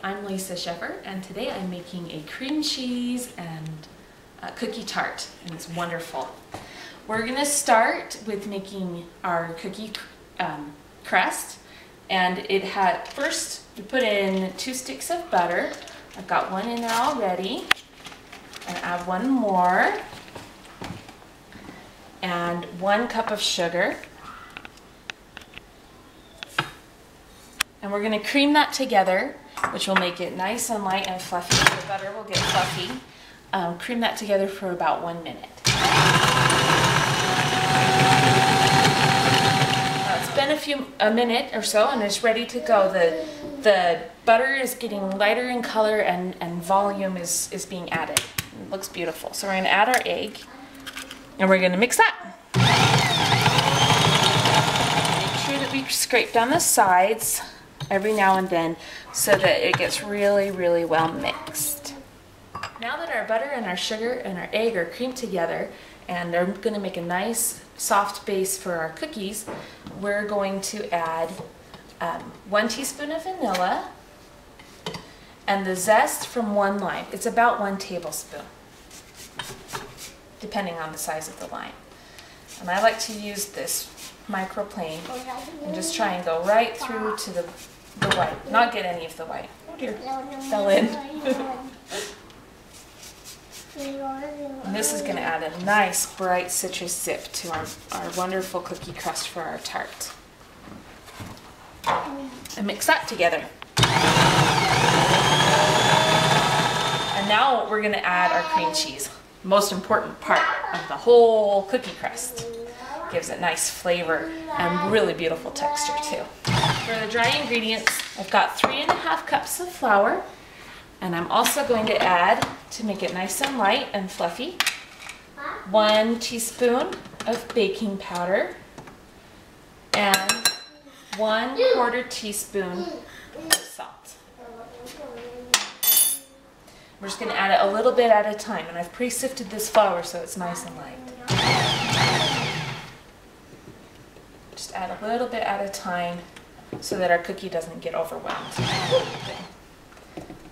I'm Lisa Sheffer, and today I'm making a cream cheese and cookie tart, and it's wonderful. We're going to start with making our cookie crust, and first we put in 2 sticks of butter. I've got one in there already, and add one more, and 1 cup of sugar. And we're going to cream that together, which will make it nice and light and fluffy. The butter will get fluffy. Cream that together for about 1 minute. It's been a minute or so, and it's ready to go. The butter is getting lighter in color, and volume is being added. It looks beautiful. So we're going to add our egg, and we're going to mix that. Make sure that we scrape down the sides every now and then so that it gets really, really well mixed. Now that our butter and our sugar and our egg are creamed together and they're going to make a nice soft base for our cookies, we're going to add 1 teaspoon of vanilla and the zest from 1 lime. It's about 1 tablespoon, depending on the size of the lime. And I like to use this microplane and just try and go right through to the white, not get any of the white. Oh dear, fell in. And this is going to add a nice bright citrus zip to our wonderful cookie crust for our tart. And mix that together. And now we're going to add our cream cheese, most important part of the whole cookie crust. Gives it nice flavor and really beautiful texture too. For the dry ingredients, I've got 3½ cups of flour, and I'm also going to add, to make it nice and light and fluffy, 1 teaspoon of baking powder and 1/4 teaspoon of salt. We're just going to add it a little bit at a time, and I've pre-sifted this flour so it's nice and light. Just add a little bit at a time so that our cookie doesn't get overwhelmed.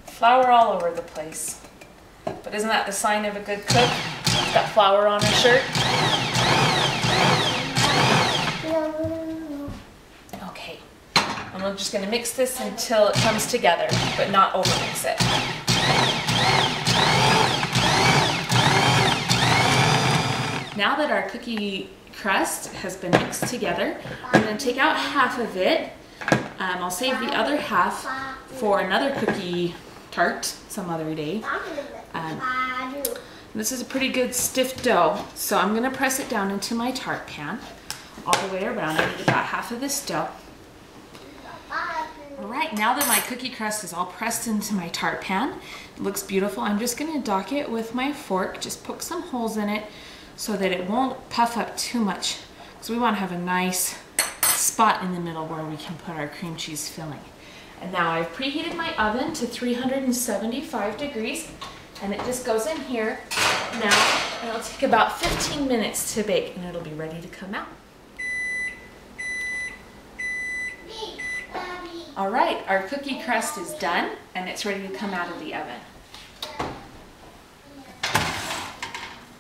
Flour all over the place. But isn't that the sign of a good cook? She's got flour on her shirt. Okay. And we're just going to mix this until it comes together, but not overmix it. Now that our cookie crust has been mixed together, I'm going to take out half of it. I'll save the other half for another cookie tart some other day. This is a pretty good stiff dough, so I'm going to press it down into my tart pan all the way around. I need about half of this dough. Alright, now that my cookie crust is all pressed into my tart pan, it looks beautiful. I'm just going to dock it with my fork, just poke some holes in it so that it won't puff up too much, because we want to have a nice spot in the middle where we can put our cream cheese filling. And now I've preheated my oven to 375 degrees, and it just goes in here now, and it'll take about 15 minutes to bake, and it'll be ready to come out. Alright, our cookie crust is done, and it's ready to come out of the oven.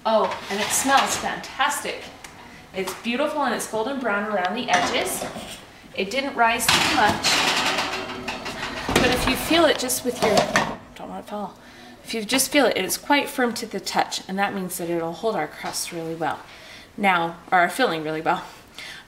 Oh, and it smells fantastic. It's beautiful, and it's golden brown around the edges. It didn't rise too much, but if you feel it just with your, don't want to fall. If you just feel it, it's quite firm to the touch, and that means that it'll hold our crust really well. Now, or our filling really well.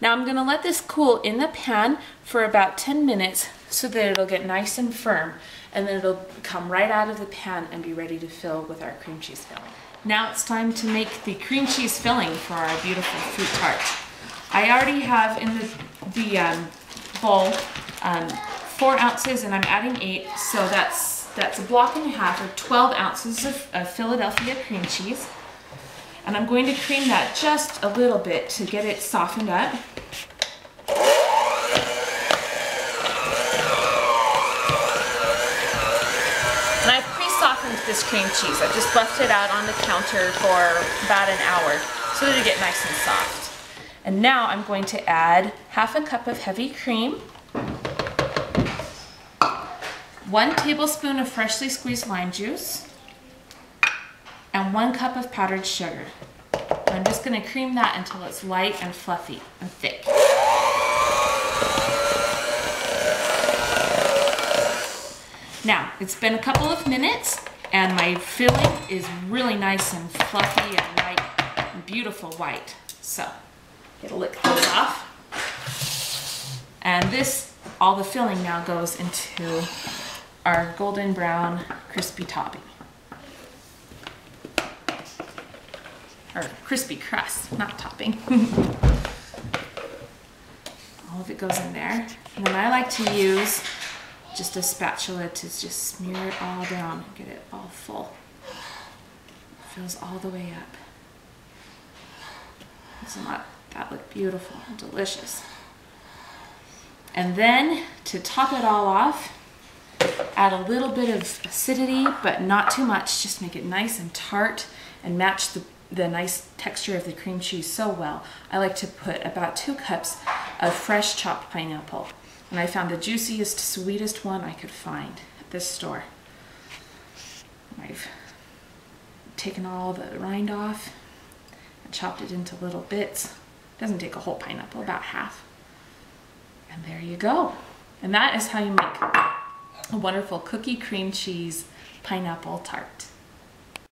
Now I'm going to let this cool in the pan for about 10 minutes so that it'll get nice and firm, and then it'll come right out of the pan and be ready to fill with our cream cheese filling. Now it's time to make the cream cheese filling for our beautiful fruit tart. I already have in the bowl 4 ounces, and I'm adding 8, so that's 1.5 blocks or 12 ounces of Philadelphia cream cheese. And I'm going to cream that just a little bit to get it softened up. And I've pre-softened this cream cheese. I've just left it out on the counter for about an hour so that it get nice and soft. And now I'm going to add 1/2 cup of heavy cream, 1 tablespoon of freshly squeezed lime juice, and 1 cup of powdered sugar. I'm just going to cream that until it's light and fluffy and thick. Now, it's been a couple of minutes and my filling is really nice and fluffy and light and beautiful white. So, get a lick those off. And this, all the filling now goes into our golden brown crispy topping. Or crispy crust, not topping. All of it goes in there. And then I like to use just a spatula to just smear it all down and get it all full. It fills all the way up. Doesn't that look beautiful and delicious? And then to top it all off, add a little bit of acidity, but not too much. Just make it nice and tart and match the nice texture of the cream cheese so well. I like to put about 2 cups of fresh chopped pineapple. And I found the juiciest, sweetest one I could find at this store. I've taken all the rind off and chopped it into little bits. It doesn't take a whole pineapple, about half. And there you go. And that is how you make a wonderful cookie cream cheese pineapple tart.